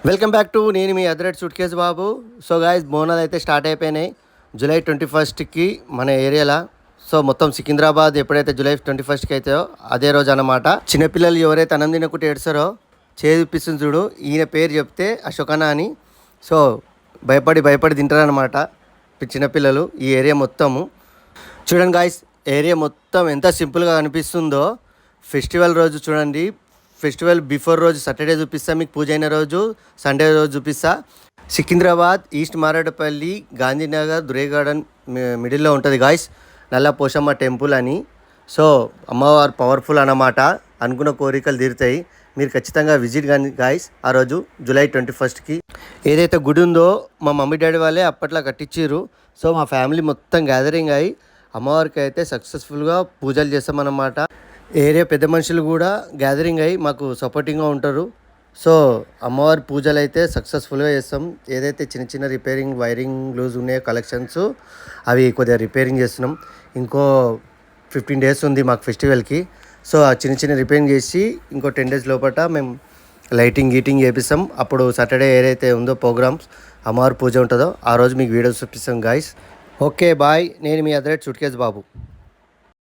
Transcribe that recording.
Welcome back to నేను మీ అదరెట్ suit case బాబు. So guys, Bonalu అయితే start అయిపోయినాయి జూలై 21కి మన ఏరియాలో. సో మొత్తం సికింద్రాబాద్ ఎప్పుడైతే జూలై 21కి అవుతాయో అదే రోజు అన్నమాట. చిన్నపిల్లలు ఎవరైతే అన్నం తినకుంటే ఏడ్చారో చూపిస్తుంది చూడు, ఈయన పేరు చెప్తే అశోకన్న అని. సో భయపడి తింటారనమాట చిన్నపిల్లలు ఈ ఏరియా మొత్తము. చూడండి గాయస్, ఏరియా మొత్తం ఎంత సింపుల్గా కనిపిస్తుందో. ఫెస్టివల్ రోజు చూడండి, ఫెస్టివల్ బిఫోర్ రోజు సాటర్డే చూపిస్తా మీకు, పూజ అయిన రోజు సండే రోజు చూపిస్తా. సికింద్రాబాద్ ఈస్ట్ మారేడుపల్లి గాంధీనగర్ దురే గార్డెన్ మిడిల్లో ఉంటుంది గాయస్, నల్ల పోషమ్మ టెంపుల్ అని. సో అమ్మవారు పవర్ఫుల్ అన్నమాట, అనుకున్న కోరికలు తీరుతాయి. మీరు ఖచ్చితంగా విజిట్ కానీ గాయస్ ఆ రోజు జూలై 21కి. ఏదైతే గుడి ఉందో మా మమ్మీ డాడీ వాళ్ళే అప్పట్లో కట్టించారు. సో మా ఫ్యామిలీ మొత్తం గ్యాదరింగ్ అయ్యి అమ్మవారికి అయితే సక్సెస్ఫుల్గా పూజలు చేస్తామన్నమాట. ఏరియా పెద్ద మనుషులు కూడా గ్యాదరింగ్ అయ్యి మాకు సపోర్టింగ్గా ఉంటారు. సో అమ్మవారి పూజలు అయితే సక్సెస్ఫుల్గా చేస్తాం. ఏదైతే చిన్న చిన్న రిపేరింగ్ వైరింగ్ లూజ్ ఉన్నాయో కలెక్షన్స్, అవి కొద్దిగా రిపేరింగ్ చేస్తున్నాం. ఇంకో 15 days ఉంది మాకు ఫెస్టివల్కి. సో ఆ చిన్న రిపేరింగ్ చేసి ఇంకో 10 days లోపల మేము లైటింగ్ గీటింగ్ చేపిస్తాం. అప్పుడు సాటర్డే ఏదైతే ఉందో ప్రోగ్రామ్స్, అమ్మవారి పూజ ఉంటుందో ఆ రోజు మీకు వీడియోస్ చూపిస్తాం గాయస్. ఓకే బాయ్, నేను మీ అదరెట్ సూట్ కేసు బాబు.